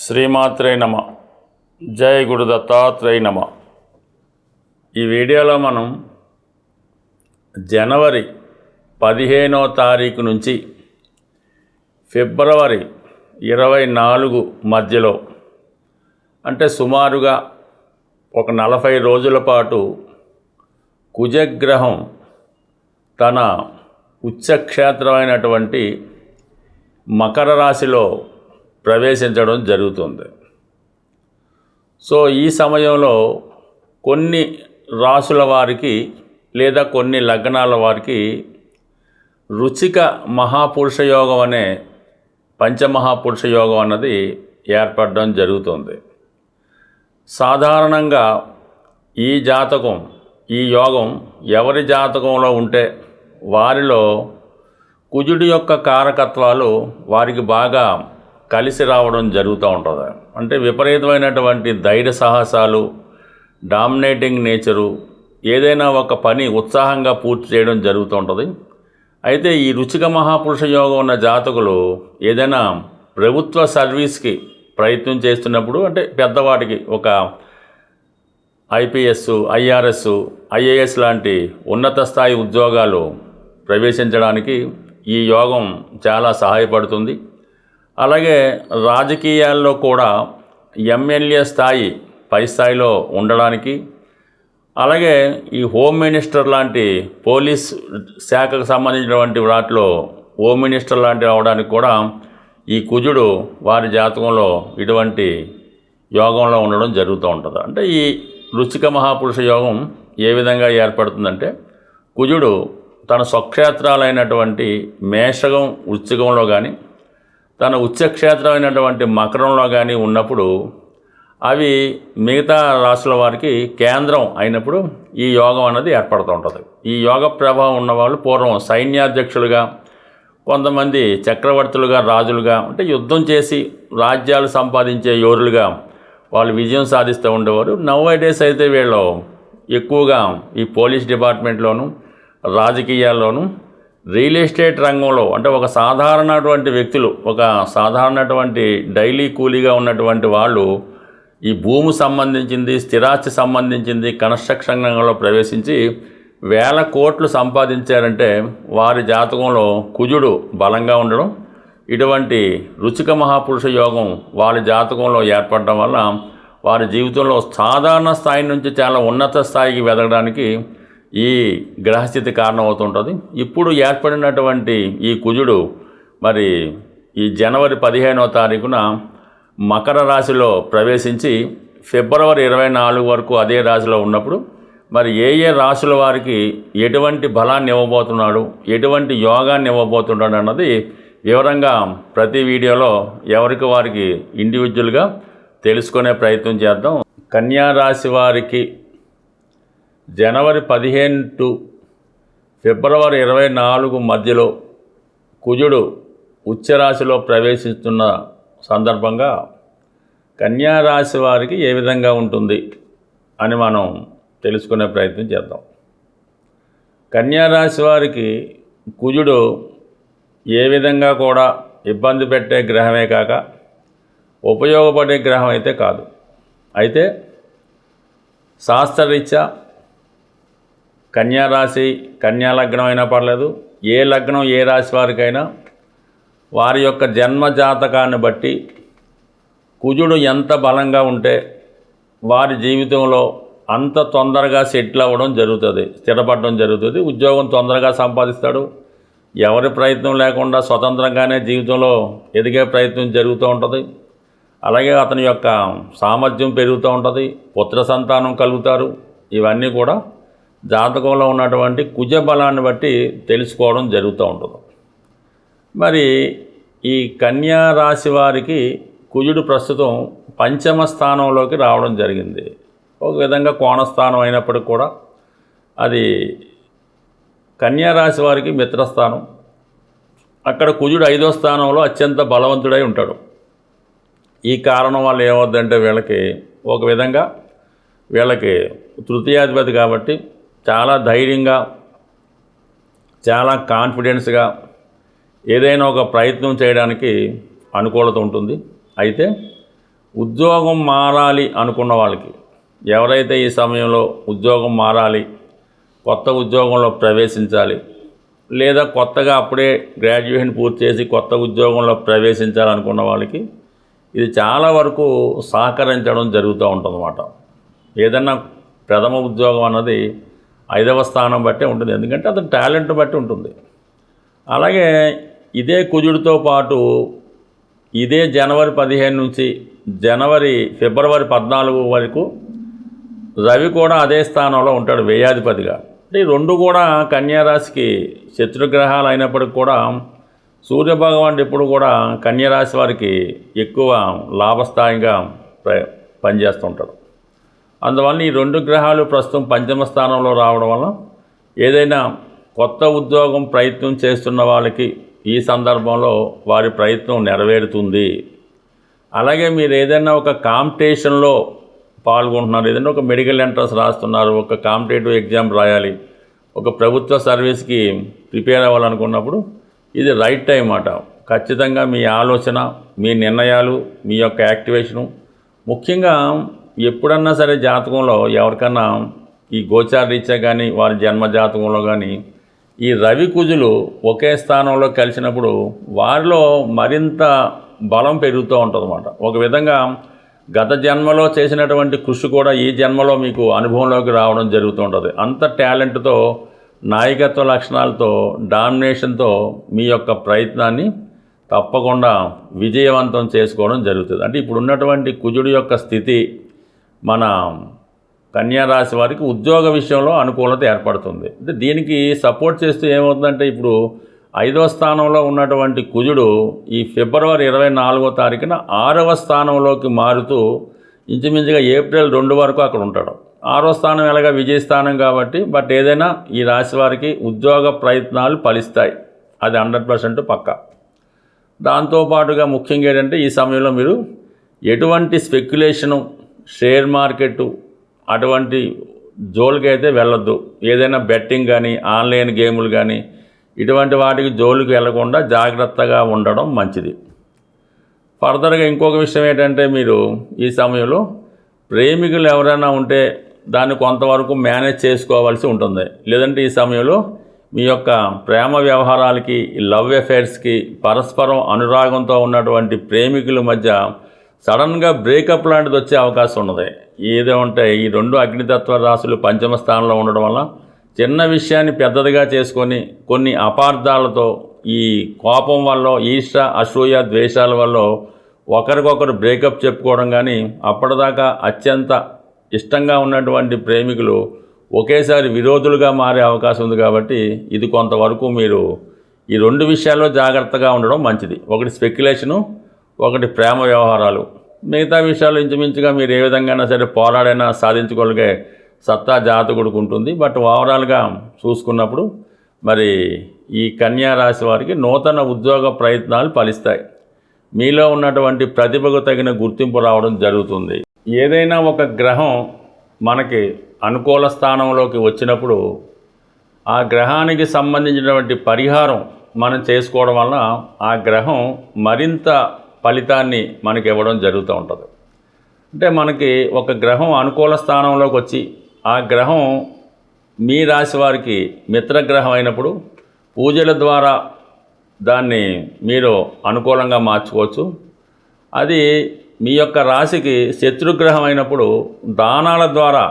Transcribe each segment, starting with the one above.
శ్రీమాత్రే నమ. జై గురు దత్తాత్రేయ నమ. ఈ వీడియోలో మనం జనవరి 15వ తారీఖు నుంచి ఫిబ్రవరి 24 మధ్యలో అంటే సుమారుగా ఒక 40 రోజుల పాటు కుజగ్రహం తన ఉచ్చక్షేత్రమైనటువంటి మకర రాశిలో ప్రవేశించడం జరుగుతుంది. సో ఈ సమయంలో కొన్ని రాశుల వారికి లేదా కొన్ని లగ్నాల వారికి రుచిక మహాపురుష యోగం అనే పంచమహాపురుష యోగం అన్నది ఏర్పడడం జరుగుతుంది. సాధారణంగా ఈ యోగం ఎవరి జాతకంలో ఉంటే వారిలో కుజుడి యొక్క కారకత్వాలు వారికి బాగా కలిసి రావడం జరుగుతూ ఉంటుంది. అంటే విపరీతమైనటువంటి ధైర్య సాహసాలు, డామినేటింగ్ నేచరు, ఏదైనా ఒక పని ఉత్సాహంగా పూర్తి చేయడం జరుగుతూ ఉంటుంది. అయితే ఈ రుచిక మహాపురుష యోగం ఉన్న జాతకులు ఏదైనా ప్రభుత్వ సర్వీస్కి ప్రయత్నం చేస్తున్నప్పుడు, అంటే పెద్దవాటికి ఒక ఐపీఎస్, ఐఆర్ఎస్, ఐఏఎస్ లాంటి ఉన్నత స్థాయి ఉద్యోగాలు ప్రవేశించడానికి ఈ యోగం చాలా సహాయపడుతుంది. అలాగే రాజకీయాల్లో కూడా ఎమ్మెల్యే స్థాయి పై స్థాయిలో ఉండడానికి, అలాగే ఈ హోమ్ మినిస్టర్ లాంటి పోలీస్ శాఖకు సంబంధించినటువంటి వాటిలో హోమ్ మినిస్టర్ లాంటివి అవడానికి కూడా ఈ కుజుడు వారి జాతకంలో ఇటువంటి యోగంలో ఉండడం జరుగుతూ ఉంటుంది. అంటే ఈ రుచిక మహాపురుష యోగం ఏ విధంగా ఏర్పడుతుందంటే, కుజుడు తన స్వక్షేత్రాలైనటువంటి మేషకం, వృశ్చికంలో కానీ తన ఉచ్చక్షేత్రమైనటువంటి మకరంలో కానీ ఉన్నప్పుడు అవి మిగతా రాశుల వారికి కేంద్రం అయినప్పుడు ఈ యోగం అన్నది ఏర్పడుతూ ఉంటుంది. ఈ యోగ ప్రభావం ఉన్నవాళ్ళు పూర్వం సైన్యాధ్యక్షులుగా, కొంతమంది చక్రవర్తులుగా, రాజులుగా, అంటే యుద్ధం చేసి రాజ్యాలు సంపాదించే యోరులుగా వాళ్ళు విజయం సాధిస్తూ ఉండేవారు. నౌ-ఏ-డేస్ అయితే వీళ్ళు ఎక్కువగా ఈ పోలీస్ డిపార్ట్మెంట్లోను, రాజకీయాల్లోనూ, రియల్ ఎస్టేట్ రంగంలో, అంటే ఒక సాధారణటువంటి వ్యక్తులు, ఒక సాధారణటువంటి డైలీ కూలీగా ఉన్నటువంటి వాళ్ళు ఈ భూమి సంబంధించింది, స్థిరాస్తి సంబంధించింది కన్స్ట్రక్షన్ రంగంలో ప్రవేశించి వేల కోట్లు సంపాదించారంటే వారి జాతకంలో కుజుడు బలంగా ఉండడం, ఇటువంటి రుచిక మహాపురుష యోగం వారి జాతకంలో ఏర్పడడం వల్ల వారి జీవితంలో సాధారణ స్థాయి నుంచి చాలా ఉన్నత స్థాయికి వెదగడానికి ఈ గ్రహస్థితి కారణమవుతుంటుంది. ఇప్పుడు ఏర్పడినటువంటి ఈ కుజుడు మరి ఈ జనవరి 15వ తారీఖున మకర రాశిలో ప్రవేశించి ఫిబ్రవరి 24 వరకు అదే రాశిలో ఉన్నప్పుడు మరి ఏ రాశుల వారికి ఎటువంటి బలాన్ని ఇవ్వబోతున్నాడు, ఎటువంటి యోగాన్ని ఇవ్వబోతున్నాడు అన్నది వివరంగా ప్రతి వీడియోలో ఎవరికి వారికి ఇండివిజువల్గా తెలుసుకునే ప్రయత్నం చేద్దాం. కన్యా రాశి వారికి జనవరి 15 టు ఫిబ్రవరి 24 మధ్యలో కుజుడు ఉచ్చరాశిలో ప్రవేశిస్తున్న సందర్భంగా కన్యా రాశి వారికి ఏ విధంగా ఉంటుంది అని మనం తెలుసుకునే ప్రయత్నం చేద్దాం. కన్యా రాశి వారికి కుజుడు ఏ విధంగా కూడా ఇబ్బంది పెట్టే గ్రహమే కాక ఉపయోగపడే గ్రహం అయితే కాదు. అయితే శాస్త్రరీత్యా కన్యారాశి, కన్యా లగ్నం అయినా పర్లేదు, ఏ లగ్నం ఏ రాశి వారికైనా వారి యొక్క జన్మ జాతకాన్ని బట్టి కుజుడు ఎంత బలంగా ఉంటే వారి జీవితంలో అంత తొందరగా సెటిల్ అవ్వడం జరుగుతుంది, స్థిరపడడం జరుగుతుంది. ఉద్యోగం తొందరగా సంపాదిస్తాడు. ఎవరి ప్రయత్నం లేకుండా స్వతంత్రంగానే జీవితంలో ఎదిగే ప్రయత్నం జరుగుతూ ఉంటుంది. అలాగే అతని యొక్క సామర్థ్యం పెరుగుతూ ఉంటుంది, పుత్ర సంతానం కలుగుతారు. ఇవన్నీ కూడా జాతకంలో ఉన్నటువంటి కుజ బలాన్ని బట్టి తెలుసుకోవడం జరుగుతూ ఉంటుంది. మరి ఈ కన్యా రాశి వారికి కుజుడు ప్రస్తుతం పంచమ స్థానంలోకి రావడం జరిగింది. ఒక విధంగా కోణస్థానం అయినప్పటికీ కూడా అది కన్యా రాశి వారికి మిత్రస్థానం. అక్కడ కుజుడు 5వ స్థానంలో అత్యంత బలవంతుడై ఉంటాడు. ఈ కారణం వల్ల ఏమవుద్దంటే వీళ్ళకి ఒక విధంగా వీళ్ళకి తృతీయాధిపతి కాబట్టి చాలా ధైర్యంగా, చాలా కాన్ఫిడెన్స్గా ఏదైనా ఒక ప్రయత్నం చేయడానికి అనుకూలత ఉంటుంది. అయితే ఉద్యోగం మారాలి అనుకున్న వాళ్ళకి, ఎవరైతే ఈ సమయంలో ఉద్యోగం మారాలి, కొత్త ఉద్యోగంలో ప్రవేశించాలి, లేదా కొత్తగా అప్పుడే గ్రాడ్యుయేషన్ పూర్తి చేసి కొత్త ఉద్యోగంలో ప్రవేశించాలనుకున్న వాళ్ళకి ఇది చాలా వరకు సహకరించడం జరుగుతూ ఉంటుందన్నమాట. ఏదన్నా ప్రథమ ఉద్యోగం అన్నది 5వ స్థానం బట్టే ఉంటుంది, ఎందుకంటే అతని టాలెంట్ బట్టి ఉంటుంది. అలాగే ఇదే కుజుడితో పాటు ఇదే జనవరి 15 నుంచి ఫిబ్రవరి 14 వరకు రవి కూడా అదే స్థానంలో ఉంటాడు వ్యయాధిపతిగా. అంటే ఈ రెండు కూడా కన్యారాశికి శత్రుగ్రహాలు అయినప్పటికి కూడా సూర్యభగవానుడు ఎప్పుడు కూడా కన్యారాశి వారికి ఎక్కువ లాభస్థాయిగా పనిచేస్తుంటాడు. అందువల్ల ఈ రెండు గ్రహాలు ప్రస్తుతం పంచమ స్థానంలో రావడం వల్ల ఏదైనా కొత్త ఉద్యోగం ప్రయత్నం చేస్తున్న వాళ్ళకి ఈ సందర్భంలో వారి ప్రయత్నం నెరవేరుతుంది. అలాగే మీరు ఏదైనా ఒక కాంపిటీషన్లో పాల్గొంటున్నారు, ఏదైనా ఒక మెడికల్ ఎంట్రన్స్ రాస్తున్నారు, ఒక కాంపిటేటివ్ ఎగ్జామ్ రాయాలి, ఒక ప్రభుత్వ సర్వీస్కి ప్రిపేర్ అవ్వాలనుకున్నప్పుడు ఇది రైట్ టైం అన్నమాట. ఖచ్చితంగా మీ ఆలోచన, మీ నిర్ణయాలు, మీ యొక్క యాక్టివేషను, ముఖ్యంగా ఎప్పుడన్నా సరే జాతకంలో ఎవరికన్నా ఈ గోచార రీత్యా కానీ వారి జన్మ జాతకంలో కానీ ఈ రవి కుజులు ఒకే స్థానంలో కలిసినప్పుడు వారిలో మరింత బలం పెరుగుతూ ఉంటుందన్నమాట. ఒక విధంగా గత జన్మలో చేసినటువంటి కృషి కూడా ఈ జన్మలో మీకు అనుభవంలోకి రావడం జరుగుతూ ఉంటుంది. అంత టాలెంట్తో, నాయకత్వ లక్షణాలతో, డామినేషన్తో మీ యొక్క ప్రయత్నాన్ని తప్పకుండా విజయవంతం చేసుకోవడం జరుగుతుంది. అంటే ఇప్పుడు ఉన్నటువంటి కుజుడి యొక్క స్థితి మన కన్యారాశి వారికి ఉద్యోగ విషయంలో అనుకూలత ఏర్పడుతుంది. అంటే దీనికి సపోర్ట్ చేస్తూ ఏమవుతుందంటే ఇప్పుడు 5వ స్థానంలో ఉన్నటువంటి కుజుడు ఈ ఫిబ్రవరి 24వ తారీఖున 6వ స్థానంలోకి మారుతూ ఇంచుమించుగా ఏప్రిల్ 2 వరకు అక్కడ ఉంటాడు. 6వ స్థానం ఎలాగా విజయస్థానం కాబట్టి, బట్ ఏదైనా ఈ రాశి వారికి ఉద్యోగ ప్రయత్నాలు ఫలిస్తాయి, అది 100% పక్కా. దాంతోపాటుగా ముఖ్యంగా ఏంటంటే ఈ సమయంలో మీరు ఎటువంటి స్పెక్యులేషను, షేర్ మార్కెట్ అటువంటి జోలికి అయితే వెళ్ళొద్దు. ఏదైనా బెట్టింగ్ కానీ, ఆన్లైన్ గేములు కానీ ఇటువంటి వాటికి జోలికి వెళ్లకుండా జాగ్రత్తగా ఉండడం మంచిది. ఫర్దర్గా ఇంకొక విషయం ఏంటంటే మీరు ఈ సమయంలో ప్రేమికులు ఎవరైనా ఉంటే దాన్ని కొంతవరకు మేనేజ్ చేసుకోవాల్సి ఉంటుంది. లేదంటే ఈ సమయంలో మీ యొక్క ప్రేమ వ్యవహారాలకి, లవ్ అఫైర్స్కి, పరస్పరం అనురాగంతో ఉన్నటువంటి ప్రేమికుల మధ్య సడన్గా బ్రేకప్ లాంటిది వచ్చే అవకాశం ఉన్నది. ఏదో ఉంటే ఈ రెండు అగ్నితత్వ రాశులు పంచమ స్థానంలో ఉండడం వల్ల చిన్న విషయాన్ని పెద్దదిగా చేసుకొని కొన్ని అపార్థాలతో, ఈ కోపం వల్ల, ఈర్ష్య, అసూయ, ద్వేషాల వల్ల ఒకరికొకరు బ్రేకప్ చెప్పుకోవడం కానీ, అప్పటిదాకా అత్యంత ఇష్టంగా ఉన్నటువంటి ప్రేమికులు ఒకేసారి విరోధులుగా మారే అవకాశం ఉంది. కాబట్టి ఇది కొంతవరకు మీరు ఈ రెండు విషయాల్లో జాగ్రత్తగా ఉండడం మంచిది. ఒకటి స్పెక్యులేషను, ఒకటి ప్రేమ వ్యవహారాలు. మిగతా విషయాలు ఇంచుమించుగా మీరు ఏ విధంగా సరే పోరాడైనా సాధించుకోగలిగే సత్తా జాతకుడికి ఉంటుంది. బట్ ఓవరాల్గా చూసుకున్నప్పుడు మరి ఈ కన్యా రాశి వారికి నూతన ఉద్యోగ ప్రయత్నాలు ఫలిస్తాయి. మీలో ఉన్నటువంటి ప్రతిభకు తగిన గుర్తింపు రావడం జరుగుతుంది. ఏదైనా ఒక గ్రహం మనకి అనుకూల స్థానంలోకి వచ్చినప్పుడు ఆ గ్రహానికి సంబంధించినటువంటి పరిహారం మనం చేసుకోవడం వలన ఆ గ్రహం మరింత ఫలితాన్ని మనకి ఇవ్వడం జరుగుతూ ఉంటుంది. అంటే మనకి ఒక గ్రహం అనుకూల స్థానంలోకి వచ్చి ఆ గ్రహం మీ రాశి వారికి మిత్రగ్రహం అయినప్పుడు పూజల ద్వారా దాన్ని మీరు అనుకూలంగా మార్చుకోవచ్చు. అది మీ యొక్క రాశికి శత్రుగ్రహం అయినప్పుడు దానాల ద్వారా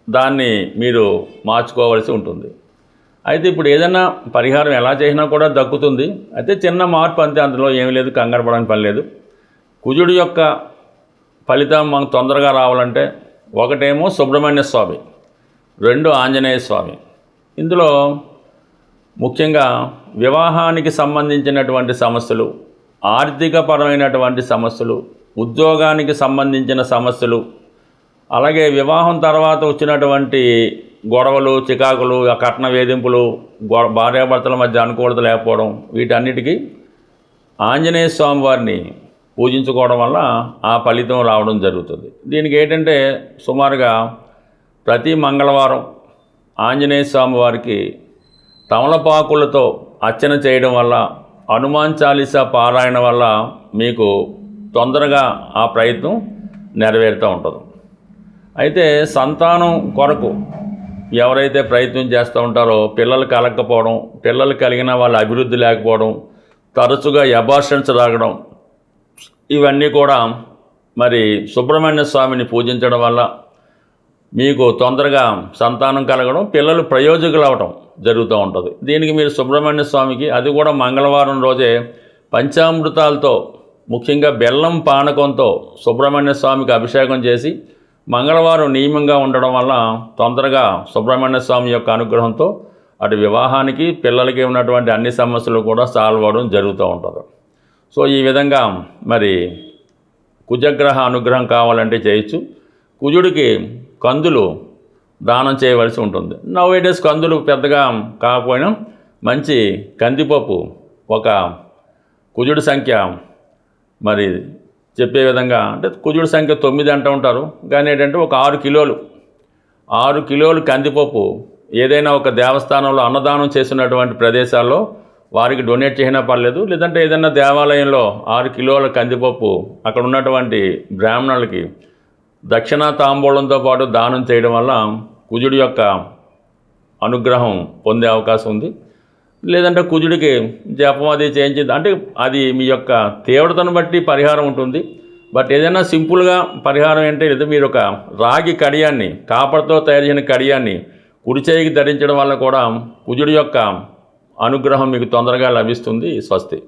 దాన్ని మీరు మార్చుకోవాల్సి ఉంటుంది. అయితే ఇప్పుడు ఏదైనా పరిహారం ఎలా చేసినా కూడా దక్కుతుంది. అయితే చిన్న మార్పు అంతే, అందులో ఏమీ లేదు, కంగారు పడడానికి పని లేదు. కుజుడి యొక్క ఫలితం మనకు తొందరగా రావాలంటే ఒకటేమో సుబ్రహ్మణ్య స్వామి, 2 ఆంజనేయ స్వామి. ఇందులో ముఖ్యంగా వివాహానికి సంబంధించినటువంటి సమస్యలు, ఆర్థికపరమైనటువంటి సమస్యలు, ఉద్యోగానికి సంబంధించిన సమస్యలు, అలాగే వివాహం తర్వాత వచ్చినటువంటి గొడవలు, చికాకులు, ఆ కట్న వేధింపులు, భార్యాభర్తల మధ్య అనుకూలత లేకపోవడం, వీటన్నిటికీ ఆంజనేయ స్వామి వారిని పూజించుకోవడం వల్ల ఆ ఫలితం రావడం జరుగుతుంది. దీనికి ఏంటంటే సుమారుగా ప్రతి మంగళవారం ఆంజనేయ స్వామి వారికి తమలపాకులతో అర్చన చేయడం వల్ల, హనుమాన్ చాలీసా పారాయణ వల్ల మీకు తొందరగా ఆ ప్రయత్నం నెరవేరుతూ ఉంటుంది. అయితే సంతానం కొరకు ఎవరైతే ప్రయత్నం చేస్తూ ఉంటారో పిల్లలు కలగకపోవడం, పిల్లలు కలిగిన వాళ్ళ అభివృద్ధి లేకపోవడం, తరచుగా అబార్షన్స్ రాగడం, ఇవన్నీ కూడా మరి సుబ్రహ్మణ్య స్వామిని పూజించడం వల్ల మీకు తొందరగా సంతానం కలగడం, పిల్లలు ప్రయోజకులు అవడం జరుగుతూ ఉంటుంది. దీనికి మీరు సుబ్రహ్మణ్య స్వామికి, అది కూడా మంగళవారం రోజే పంచామృతాలతో, ముఖ్యంగా బెల్లం పానకంతో సుబ్రహ్మణ్య స్వామికి అభిషేకం చేసి మంగళవారం నియమంగా ఉండడం వల్ల తొందరగా సుబ్రహ్మణ్య స్వామి యొక్క అనుగ్రహంతో అటు వివాహానికి, పిల్లలకి ఉన్నటువంటి అన్ని సమస్యలు కూడా సాల్వ్ అవ్వడం జరుగుతూ ఉంటుంది. సో ఈ విధంగా మరి కుజగ్రహ అనుగ్రహం కావాలంటే చేయొచ్చు. కుజుడికి కందులు దానం చేయవలసి ఉంటుంది. నౌవేడేస్ కందులు పెద్దగా కాకపోయినా మంచి కందిపప్పు, ఒక కుజుడి సంఖ్య మరి చెప్పే విధంగా, అంటే కుజుడి సంఖ్య 9 అంటూ ఉంటారు, కానీ ఏంటంటే ఒక 6 కిలోలు కందిపప్పు ఏదైనా ఒక దేవస్థానంలో అన్నదానం చేసినటువంటి ప్రదేశాల్లో వారికి డొనేట్ చేసినా పర్లేదు, లేదంటే ఏదైనా దేవాలయంలో 6 కిలోల కందిపప్పు అక్కడ ఉన్నటువంటి బ్రాహ్మణులకి దక్షిణా తాంబూలంతో పాటు దానం చేయడం వల్ల కుజుడి యొక్క అనుగ్రహం పొందే అవకాశం ఉంది. లేదంటే కుజుడికి జపం అది చేయించింది అంటే అది మీ యొక్క తీవ్రతను బట్టి పరిహారం ఉంటుంది. బట్ ఏదైనా సింపుల్గా పరిహారం అంటే లేదా మీరు ఒక రాగి కడియాన్ని, కాపర్తో తయారు చేసిన కడియాన్ని కుడి చేయికి ధరించడం వల్ల కూడా కుజుడి యొక్క అనుగ్రహం మీకు తొందరగా లభిస్తుంది. స్వస్తి.